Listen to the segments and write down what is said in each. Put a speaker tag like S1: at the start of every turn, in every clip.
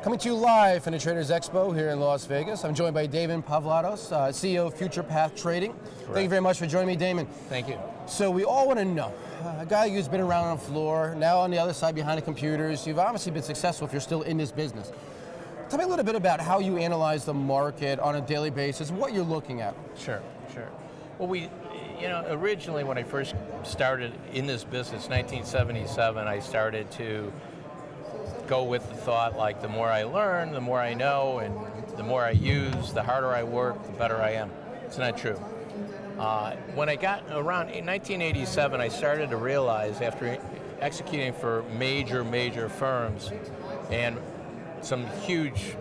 S1: Coming to you live from the Traders Expo here in Las Vegas. I'm joined by Damon Pavlatos, CEO of Future Path Trading.
S2: Correct.
S1: Thank you very much for joining me, Damon.
S2: Thank you.
S1: So we all want to know, a guy who's been around on the floor, now on the other side behind the computers, you've obviously been successful if you're still in this business. Tell me a little bit about how you analyze the market on a daily basis, what you're looking at.
S2: Sure. Well, originally when I first started in this business, 1977, I started to go with the thought, like, the more I learn, the more I know, and the more I use, the harder I work, the better I am. It's not true. When I got around 1987, I started to realize, after executing for major firms and some huge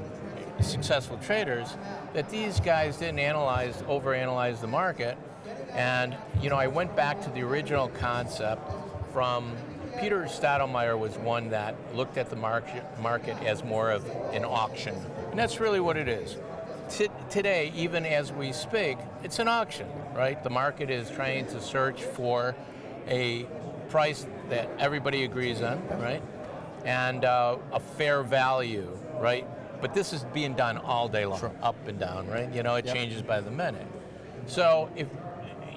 S2: successful traders, that these guys didn't overanalyze the market. And I went back to the original concept from Peter Stottlemyre. Was one that looked at the market as more of an auction. And that's really what it is. Today, even as we speak, it's an auction, right? The market is trying to search for a price that everybody agrees on, right? And a fair value, right? But this is being done all day long, up and down, right? It changes by the minute. So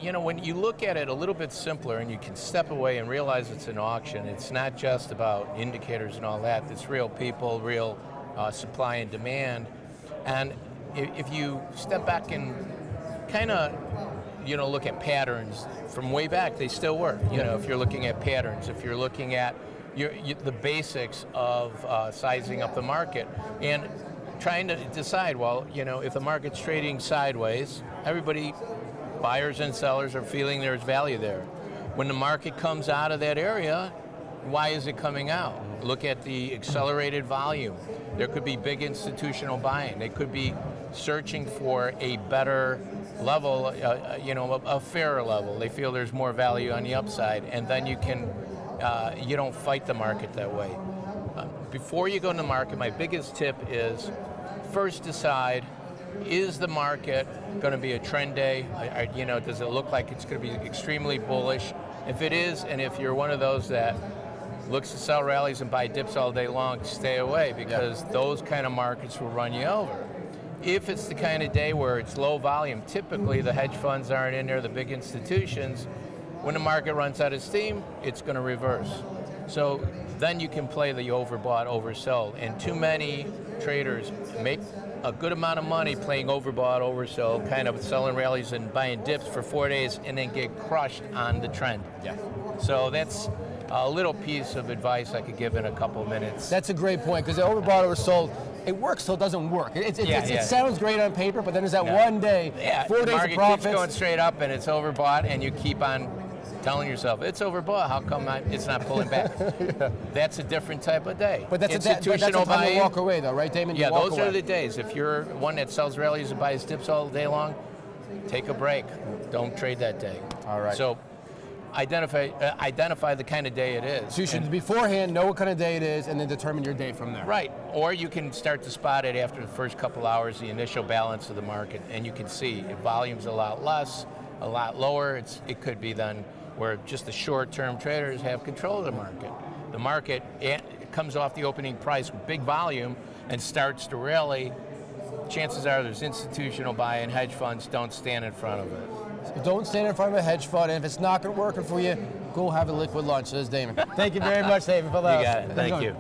S2: when you look at it a little bit simpler and you can step away and realize it's an auction, it's not just about indicators and all that. It's real people, real supply and demand. And if you step back and kind of, look at patterns from way back, they still work. If you're looking at patterns, if you're looking at the basics of sizing up the market and trying to decide, well, if the market's trading sideways, everybody, buyers and sellers, are feeling there's value there. When the market comes out of that area, why is it coming out? Look at the accelerated volume. There could be big institutional buying. They could be searching for a better level, a fairer level. They feel there's more value on the upside, and then you don't fight the market that way. Before you go into the market, my biggest tip is first decide, is the market going to be a trend day? Does it look like it's going to be extremely bullish? If it is, and if you're one of those that looks to sell rallies and buy dips all day long, stay away, because those kind of markets will run you over. If it's the kind of day where it's low volume, typically the hedge funds aren't in there, the big institutions, when the market runs out of steam, it's going to reverse. So then you can play the overbought, oversold. And too many traders make a good amount of money playing overbought, oversold, kind of selling rallies and buying dips for 4 days and then get crushed on the trend.
S1: Yeah.
S2: So that's a little piece of advice I could give in a couple minutes.
S1: That's a great point, because the overbought, oversold, it works till it doesn't work. It sounds great on paper, but then there's that one day, 4 days of profits.
S2: The market keeps going straight up and it's overbought, and you keep on telling yourself, it's overbought, how come it's not pulling back? That's a different type of day.
S1: But that's a time to walk away, though, right, Damon?
S2: Yeah, those are the days. If you're one that sells rallies and buys dips all day long, take a break. Don't trade that day.
S1: All right.
S2: So identify the kind of day it is.
S1: So you should beforehand know what kind of day it is and then determine your day from there.
S2: Right. Or you can start to spot it after the first couple hours, the initial balance of the market, and you can see if volume's a lot less, a lot lower, it could be then where just the short-term traders have control of the market. The market comes off the opening price with big volume and starts to rally. Chances are there's institutional buy-in, hedge funds don't stand in front of it.
S1: So don't stand in front of a hedge fund, and if it's not working for you, go have a liquid lunch, says Damon. Thank you very much, Damon.
S2: You got it. Thank you.